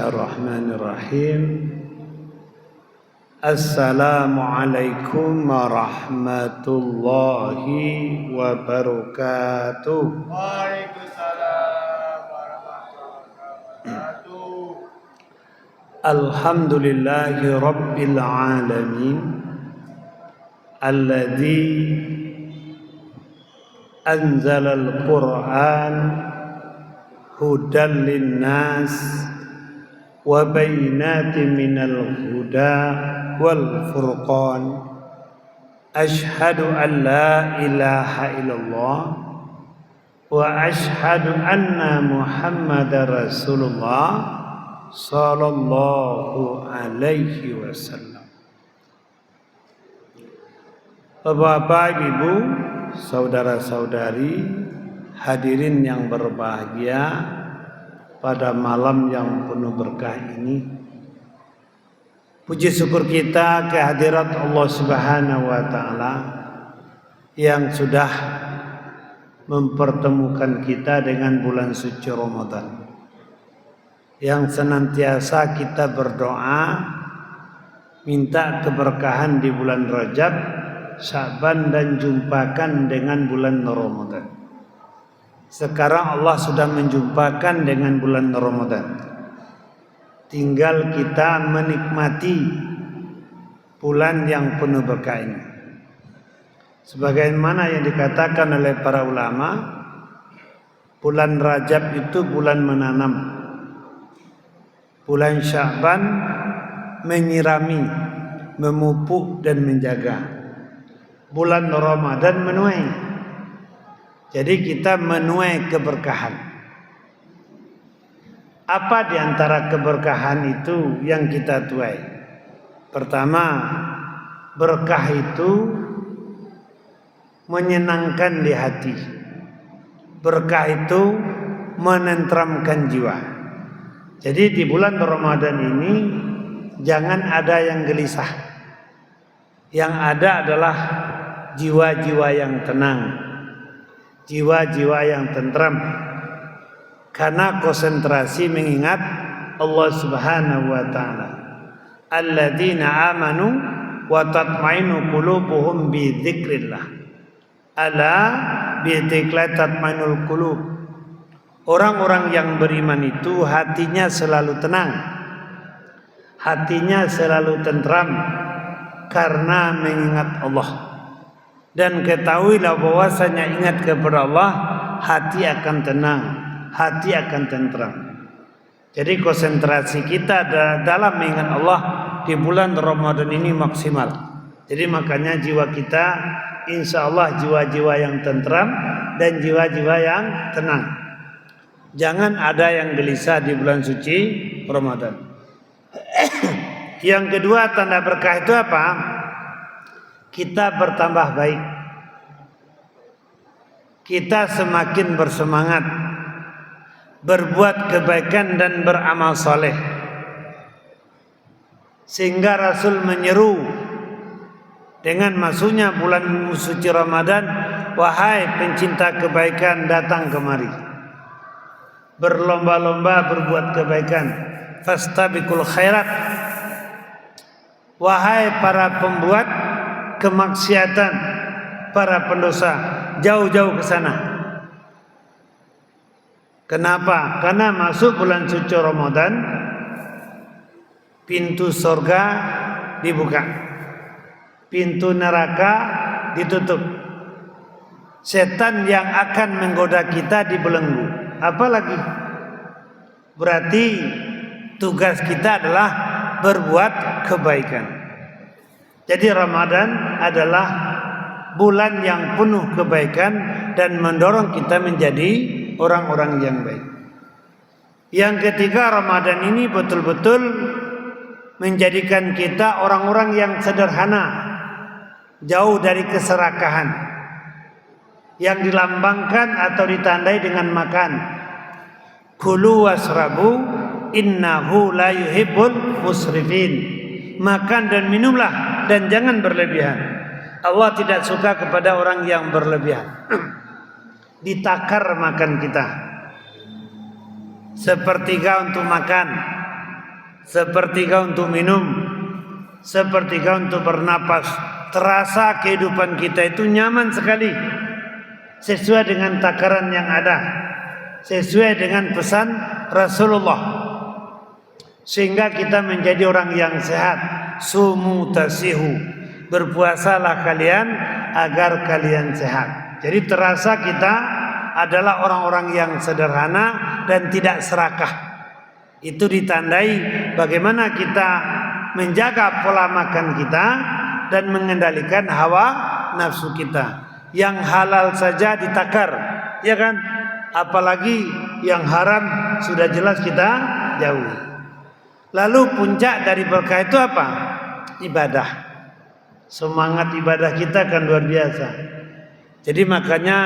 Bismillahirrahmanirrahim. Assalamualaikum warahmatullahi wabarakatuh. Waalaikumsalam warahmatullahi wabarakatuh. Alhamdulillahi rabbil alamin alladzi anzalal Qur'an hudan linnas wa bayyinatin minal huda wal furqan. Asyhadu an la ilaha illallah wa asyhadu anna Muhammadar Rasulullah sallallahu alaihi wasallam. Bapak, Ibu, saudara-saudari, hadirin yang berbahagia pada malam yang penuh berkah ini, puji syukur kita kehadirat Allah Subhanahu wa taala yang sudah mempertemukan kita dengan bulan suci Ramadan, yang senantiasa kita berdoa minta keberkahan di bulan Rajab, Sya'ban, dan jumpakan dengan bulan Ramadan. Sekarang Allah sudah menjumpakan dengan bulan Ramadan. Tinggal kita menikmati bulan yang penuh berkah ini. Sebagaimana yang dikatakan oleh para ulama, bulan Rajab itu bulan menanam, bulan Sya'ban menyirami, memupuk dan menjaga, bulan Ramadan menuai. Jadi kita menuai keberkahan. Apa di antara keberkahan itu yang kita tuai? Pertama, berkah itu menyenangkan di hati. Berkah itu menenteramkan jiwa. Jadi di bulan Ramadan ini jangan ada yang gelisah. Yang ada adalah jiwa-jiwa yang tenang, jiwa-jiwa yang tentram, karena konsentrasi mengingat Allah Subhanahu wa taala. Alladzina amanu wa tatmainu qulubuhum bi dzikrillah. Ala bi dzikrillah tatmainul qulub. Orang-orang yang beriman itu hatinya selalu tenang, hatinya selalu tentram karena mengingat Allah. Dan ketahuilah bahwasanya ingat kepada Allah, hati akan tenang, hati akan tentram. Jadi konsentrasi kita dalam mengingat Allah di bulan Ramadan ini maksimal. Jadi makanya jiwa kita insya Allah jiwa-jiwa yang tentram dan jiwa-jiwa yang tenang. Jangan ada yang gelisah di bulan suci Ramadan. Yang kedua, tanda berkah itu apa? Kita bertambah baik. Kita semakin bersemangat berbuat kebaikan dan beramal soleh. Sehingga Rasul menyeru dengan masuknya bulan suci Ramadan, wahai pencinta kebaikan, datang kemari. Berlomba-lomba berbuat kebaikan. Fastabiqul khairat. Wahai para pembuat kemaksiatan, para pendosa, jauh-jauh ke sana. Kenapa? Karena masuk bulan suci Ramadan, pintu surga dibuka, pintu neraka ditutup. Setan yang akan menggoda kita dibelenggu. Apalagi berarti tugas kita adalah berbuat kebaikan. Jadi Ramadan adalah bulan yang penuh kebaikan dan mendorong kita menjadi orang-orang yang baik. Yang ketiga, Ramadan ini betul-betul menjadikan kita orang-orang yang sederhana, jauh dari keserakahan yang dilambangkan atau ditandai dengan makan. Kulu wasrabu innahu la yuhibbul musrifin. Makan dan minumlah dan jangan berlebihan. Allah tidak suka kepada orang yang berlebihan. Ditakar makan kita. Sepertiga untuk makan, sepertiga untuk minum, sepertiga untuk bernapas. Terasa kehidupan kita itu nyaman sekali, sesuai dengan takaran yang ada, sesuai dengan pesan Rasulullah, sehingga kita menjadi orang yang sehat. Sumu tasihu, berpuasalah kalian agar kalian sehat. Jadi terasa kita adalah orang-orang yang sederhana dan tidak serakah. Itu ditandai bagaimana kita menjaga pola makan kita dan mengendalikan hawa nafsu kita. Yang halal saja ditakar, ya kan? Apalagi yang haram sudah jelas kita jauhi. Lalu puncak dari berkah itu apa? Ibadah. Semangat ibadah kita kan luar biasa. Jadi makanya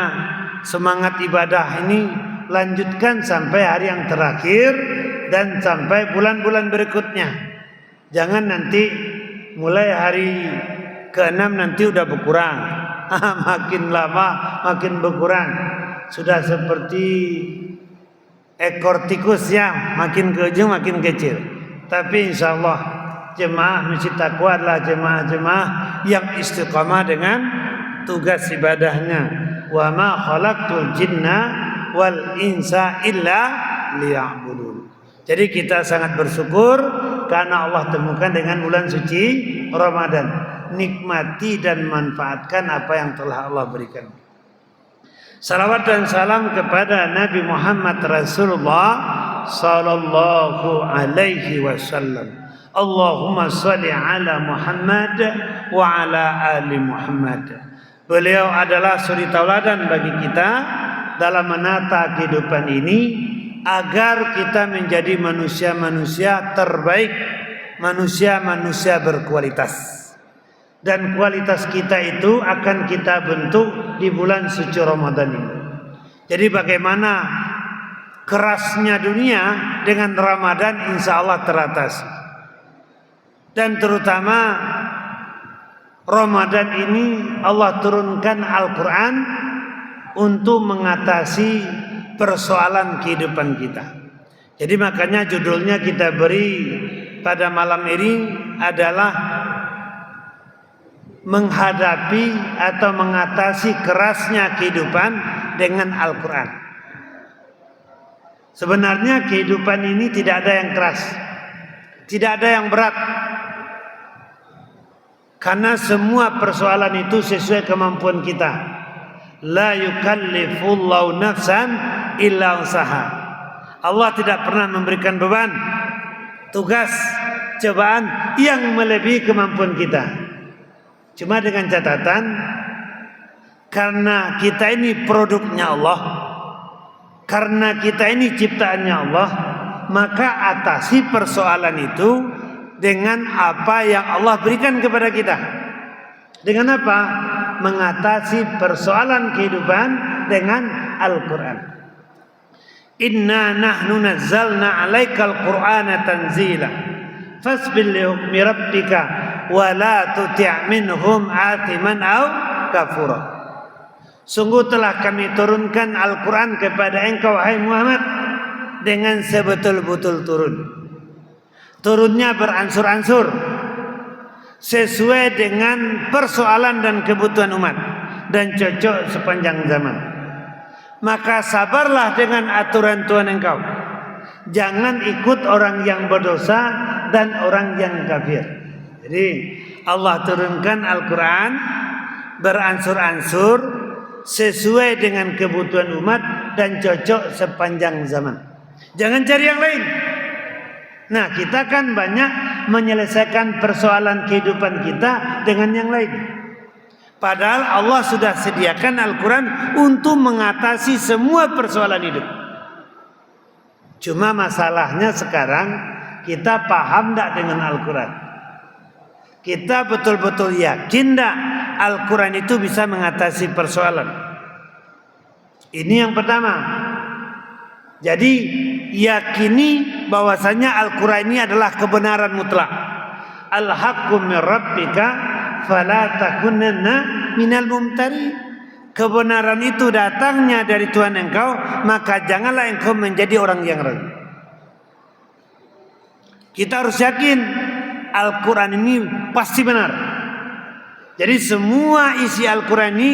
semangat ibadah ini lanjutkan sampai hari yang terakhir dan sampai bulan-bulan berikutnya. Jangan nanti mulai hari ke-6 nanti udah berkurang. Makin lama makin berkurang. Sudah seperti ekor tikus ya, makin ke ujung makin kecil. Tapi insya Allah jemaah masjid Taqwa adalah jemaah-jemaah yang istiqamah dengan tugas ibadahnya. Wa ma khalaqtul jinna wal insa illa liya'budun. Jadi kita sangat bersyukur karena Allah temukan dengan bulan suci Ramadan. Nikmati dan manfaatkan apa yang telah Allah berikan. Salawat dan salam kepada Nabi Muhammad Rasulullah sallallahu alaihi wasallam. Allahumma shalli ala Muhammad wa ala ali Muhammad. Beliau adalah suri tauladan bagi kita dalam menata kehidupan ini agar kita menjadi manusia-manusia terbaik, manusia-manusia berkualitas. Dan kualitas kita itu akan kita bentuk di bulan suci Ramadan ini. Jadi bagaimana kerasnya dunia dengan Ramadan insya Allah teratasi. Dan terutama Ramadan ini Allah turunkan Al-Quran untuk mengatasi persoalan kehidupan kita. Jadi makanya judulnya kita beri pada malam ini adalah menghadapi atau mengatasi kerasnya kehidupan dengan Al-Quran. Sebenarnya kehidupan ini tidak ada yang keras, tidak ada yang berat, karena semua persoalan itu sesuai kemampuan kita. La yukallifullahu nafsan illa usaha. Allah tidak pernah memberikan beban, tugas, cobaan yang melebihi kemampuan kita. Cuma dengan catatan, karena kita ini produknya Allah, karena kita ini ciptaannya Allah, maka atasi persoalan itu dengan apa yang Allah berikan kepada kita. Dengan apa? Mengatasi persoalan kehidupan dengan Al-Quran. Inna nahnu nazzalna alaikal Qur'ana tanzila fasbil li hukmi rabbika wa la tuti' minhum atiman aw kafura. Sungguh telah kami turunkan Al-Quran kepada engkau wahai Muhammad dengan sebetul-betul turun. Turunnya beransur-ansur sesuai dengan persoalan dan kebutuhan umat dan cocok sepanjang zaman. Maka sabarlah dengan aturan Tuhan engkau. Jangan ikut orang yang berdosa dan orang yang kafir. Jadi Allah turunkan Al-Quran beransur-ansur sesuai dengan kebutuhan umat dan cocok sepanjang zaman. Jangan cari yang lain. Nah, kita kan banyak menyelesaikan persoalan kehidupan kita dengan yang lain. Padahal Allah sudah sediakan Al-Quran untuk mengatasi semua persoalan hidup. Cuma masalahnya sekarang kita paham tidak dengan Al-Quran? Kita betul-betul yakin tidak Al-Quran itu bisa mengatasi persoalan? Ini yang pertama. Jadi yakini bahwasanya Al-Quran ini adalah kebenaran mutlak. Al-haqqu min rabbika fala takunanna minal mumtari. Kebenaran itu datangnya dari Tuhan engkau, maka janganlah engkau menjadi orang yang ragu. Kita harus yakin Al-Quran ini pasti benar. Jadi semua isi Al-Quran ini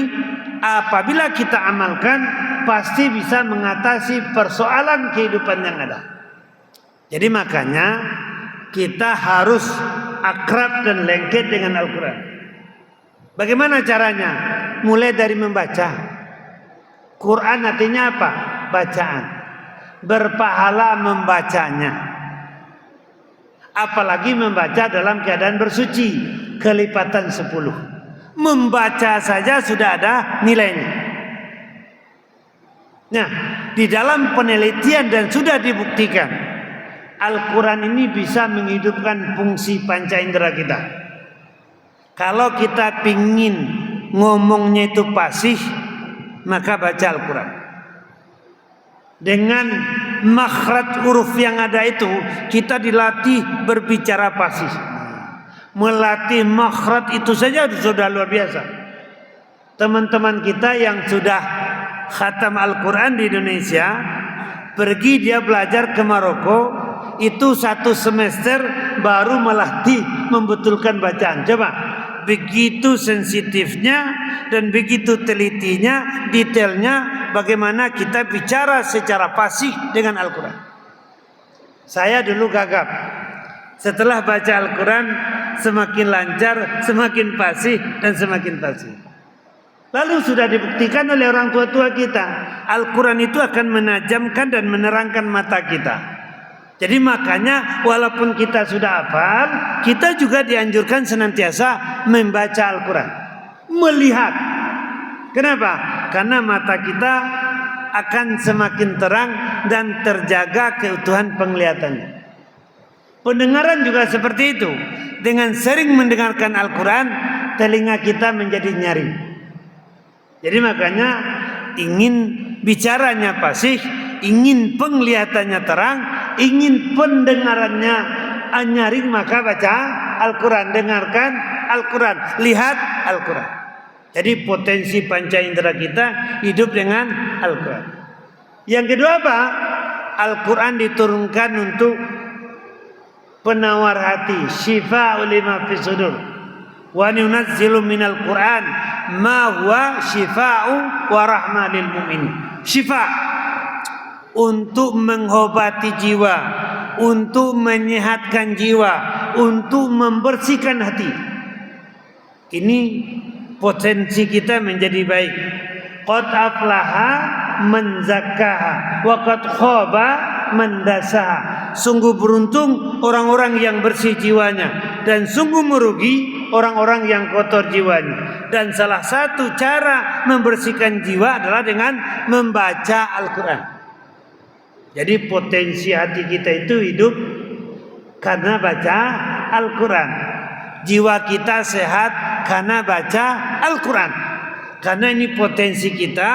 apabila kita amalkan pasti bisa mengatasi persoalan kehidupan yang ada. Jadi makanya kita harus akrab dan lengket dengan Al-Quran. Bagaimana caranya? Mulai dari membaca. Quran artinya apa? Bacaan. Berpahala membacanya. Apalagi membaca dalam keadaan bersuci, kelipatan 10. Membaca saja sudah ada nilainya. Nah, di dalam penelitian dan sudah dibuktikan, Al-Quran ini bisa menghidupkan fungsi panca indera kita. Kalau kita pingin ngomongnya itu fasih, maka baca Al-Quran. Dengan makhraj huruf yang ada itu, kita dilatih berbicara fasih. Melatih makhraj itu saja sudah luar biasa. Teman-teman kita yang sudah khatam Al-Quran di Indonesia, pergi dia belajar ke Maroko, itu 1 semester baru melatih membetulkan bacaan. Coba, begitu sensitifnya dan begitu telitinya, detailnya bagaimana kita bicara secara fasih dengan Al-Quran. Saya dulu gagap. Setelah baca Al-Quran semakin lancar, semakin fasih dan semakin fasih. Lalu sudah dibuktikan oleh orang tua-tua kita, Al-Quran itu akan menajamkan dan menerangkan mata kita. Jadi makanya walaupun kita sudah hafal, kita juga dianjurkan senantiasa membaca Al-Quran, melihat. Kenapa? Karena mata kita akan semakin terang dan terjaga keutuhan penglihatannya. Pendengaran juga seperti itu. Dengan sering mendengarkan Al-Quran, telinga kita menjadi nyaring. Jadi makanya ingin bicaranya fasih, ingin penglihatannya terang, ingin pendengarannya nyaring, maka baca Al-Quran, dengarkan Al-Quran, lihat Al-Quran. Jadi potensi panca indera kita hidup dengan Al-Quran. Yang kedua apa? Al-Quran diturunkan untuk penawar hati, syifa'u lima fis sudur. Wa nunazzilu minal Qur'an ma huwa syifa'u wa rahmah lil mu'minin. Syifa untuk mengobati jiwa, untuk menyehatkan jiwa, untuk membersihkan hati. Ini potensi kita menjadi baik. Qad aflaha man zakkaha wa qad khaba man dasaha. Sungguh beruntung orang-orang yang bersih jiwanya, dan sungguh merugi orang-orang yang kotor jiwanya. Dan salah satu cara membersihkan jiwa adalah dengan membaca Al-Quran. Jadi potensi hati kita itu hidup karena baca Al-Quran. Jiwa kita sehat karena baca Al-Quran. Karena ini potensi kita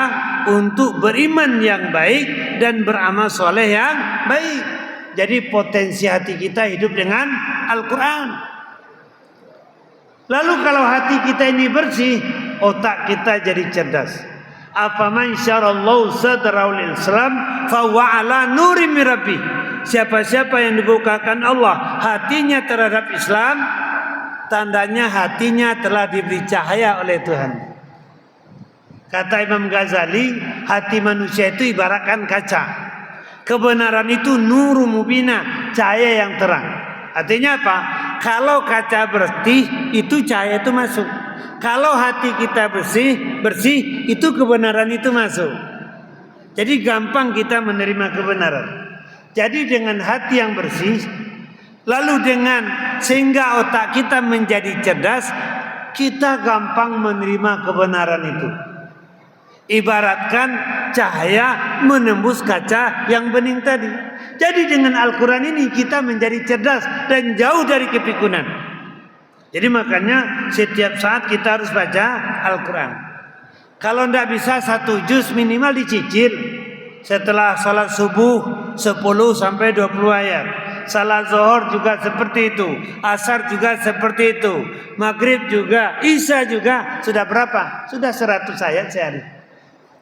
untuk beriman yang baik dan beramal soleh yang baik. Jadi potensi hati kita hidup dengan Al-Quran. Lalu kalau hati kita ini bersih, otak kita jadi cerdas. Afaman syarallahu sadraul Islam fa huwa ala nurim mirabbih. Siapa-siapa yang dibukakan Allah hatinya terhadap Islam, tandanya hatinya telah diberi cahaya oleh Tuhan. Kata Imam Ghazali, hati manusia itu ibaratkan kaca. Kebenaran itu nuru mubina, cahaya yang terang. Artinya apa? Kalau kaca bersih, itu cahaya itu masuk. Kalau hati kita bersih, itu kebenaran itu masuk. Jadi gampang kita menerima kebenaran. Jadi dengan hati yang bersih, lalu sehingga otak kita menjadi cerdas, kita gampang menerima kebenaran itu. Ibaratkan cahaya menembus kaca yang bening tadi. Jadi dengan Al-Quran ini kita menjadi cerdas dan jauh dari kepikunan. Jadi makanya setiap saat kita harus baca Al-Quran. Kalau tidak bisa 1 juz minimal dicicil. Setelah salat subuh 10 sampai 20 ayat. Salat zuhur juga seperti itu. Asar juga seperti itu. Maghrib juga, Isya juga. Sudah berapa? Sudah 100 ayat sehari.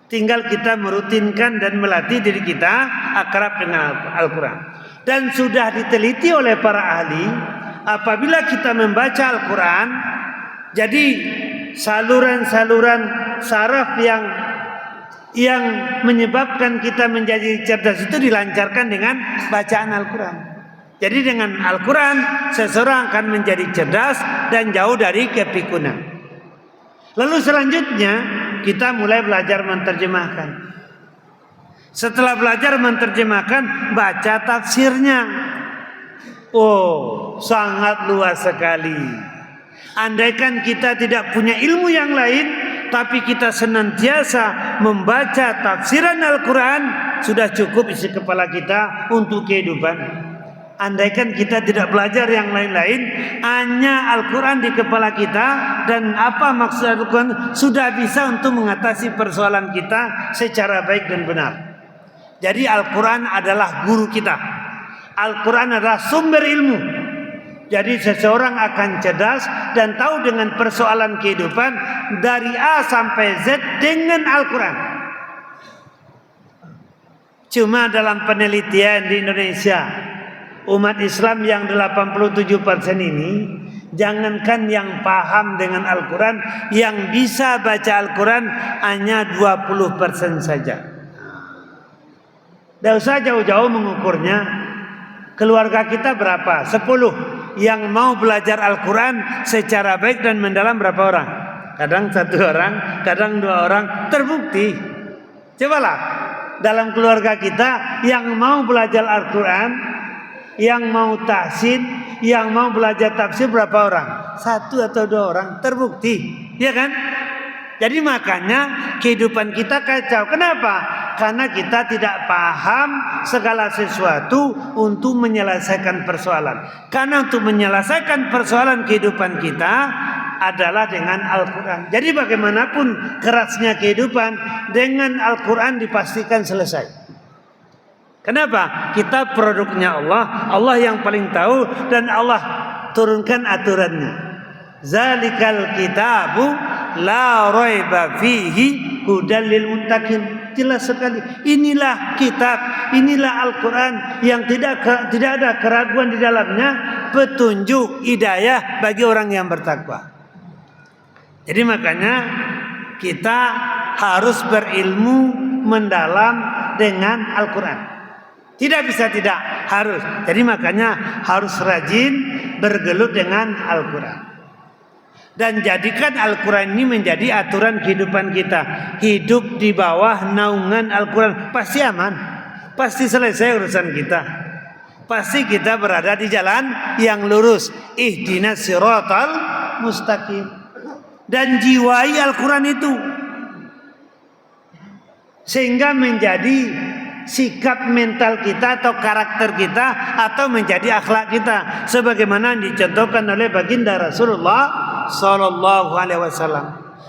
Tinggal kita merutinkan dan melatih diri kita akrab dengan Al-Quran. Dan sudah diteliti oleh para ahli, apabila kita membaca Al-Quran, jadi saluran-saluran saraf yang menyebabkan kita menjadi cerdas itu dilancarkan dengan bacaan Al-Quran. Jadi dengan Al-Quran seseorang akan menjadi cerdas dan jauh dari kepikunan. Lalu selanjutnya kita mulai belajar menerjemahkan. Setelah belajar menerjemahkan, baca tafsirnya. Oh, sangat luas sekali. Andaikan kita tidak punya ilmu yang lain, tapi kita senantiasa membaca tafsiran Al-Quran, sudah cukup isi kepala kita untuk kehidupan. Andaikan kita tidak belajar yang lain-lain, hanya Al-Quran di kepala kita, dan apa maksud Al-Quran sudah bisa untuk mengatasi persoalan kita secara baik dan benar. Jadi Al-Quran adalah guru kita. Al-Quran adalah sumber ilmu. Jadi seseorang akan cerdas dan tahu dengan persoalan kehidupan dari A sampai Z dengan Al-Quran. Cuma dalam penelitian di Indonesia, umat Islam yang 87% ini, jangankan yang paham dengan Al-Quran, yang bisa baca Al-Quran hanya 20% saja. Tidak usah jauh-jauh mengukurnya. Keluarga kita berapa? 10. Yang mau belajar Al-Quran secara baik dan mendalam berapa orang? Kadang 1 orang, kadang 2 orang. Terbukti. Cobalah, dalam keluarga kita yang mau belajar Al-Quran, yang mau tahsin, yang mau belajar tafsir berapa orang? 1 atau 2 orang. Terbukti. Ya kan? Jadi makanya kehidupan kita kacau. Kenapa? Karena kita tidak paham segala sesuatu untuk menyelesaikan persoalan. Karena untuk menyelesaikan persoalan kehidupan kita adalah dengan Al-Quran. Jadi bagaimanapun kerasnya kehidupan, dengan Al-Quran dipastikan selesai. Kenapa? Kita produknya Allah. Allah yang paling tahu dan Allah turunkan aturannya. Zalikal kitabu la raiba fihi hudal lil muttaqin. Jelas sekali. Inilah kitab, inilah Al-Quran yang tidak ada keraguan di dalamnya, petunjuk hidayah bagi orang yang bertakwa. Jadi makanya kita harus berilmu mendalam dengan Al-Quran. Tidak bisa tidak, harus. Jadi makanya harus rajin bergelut dengan Al-Quran. Dan jadikan Al-Quran ini menjadi aturan kehidupan kita. Hidup di bawah naungan Al-Quran pasti aman, pasti selesai urusan kita. Pasti kita berada di jalan yang lurus. Ihdinas siratal mustaqim. Dan jiwai Al-Quran itu sehingga menjadi sikap mental kita atau karakter kita atau menjadi akhlak kita, sebagaimana dicontohkan oleh baginda Rasulullah Sallallahu Alaihi Wasallam.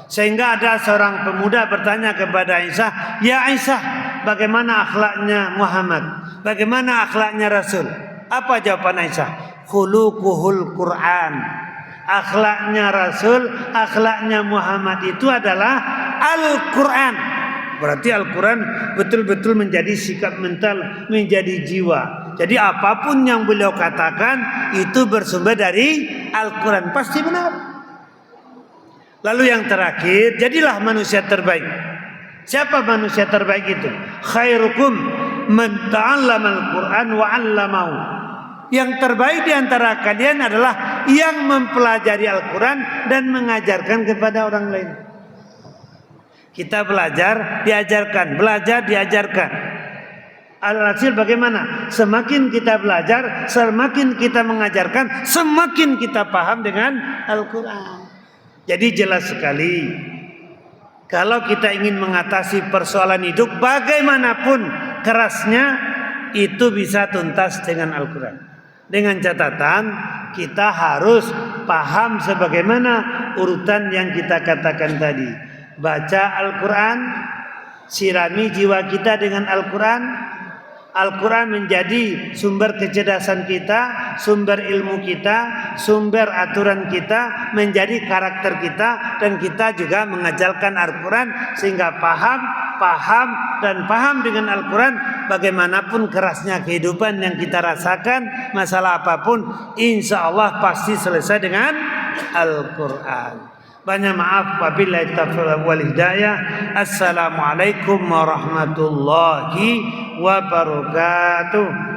Sehingga ada seorang pemuda bertanya kepada Aisyah, "Ya Aisyah, bagaimana akhlaknya Muhammad? Bagaimana akhlaknya Rasul?" Apa jawaban Aisyah? Khuluquhul Quran. Akhlaknya Rasul, akhlaknya Muhammad itu adalah Al-Quran. Berarti Al-Quran betul-betul menjadi sikap mental, menjadi jiwa. Jadi apapun yang beliau katakan itu bersumber dari Al-Quran, pasti benar. Lalu yang terakhir, jadilah manusia terbaik. Siapa manusia terbaik itu? Khairukum man ta'allama al-Quran wa 'allamahu. Yang terbaik di antara kalian adalah yang mempelajari Al-Quran dan mengajarkan kepada orang lain. Kita belajar, diajarkan, belajar, diajarkan. Alhasil bagaimana? Semakin kita belajar, semakin kita mengajarkan, semakin kita paham dengan Al-Quran. Jadi jelas sekali, kalau kita ingin mengatasi persoalan hidup bagaimanapun kerasnya, itu bisa tuntas dengan Al-Quran. Dengan catatan kita harus paham sebagaimana urutan yang kita katakan tadi. Baca Al-Quran, sirami jiwa kita dengan Al-Quran. Al-Quran menjadi sumber kecerdasan kita, sumber ilmu kita, sumber aturan kita, menjadi karakter kita, dan kita juga mengajarkan Al-Quran sehingga paham dengan Al-Quran bagaimanapun kerasnya kehidupan yang kita rasakan, masalah apapun, insya Allah pasti selesai dengan Al-Quran. Banyak maaf, wabillahi taufiq wal hidayah. Assalamualaikum warahmatullahi wabarakatuh.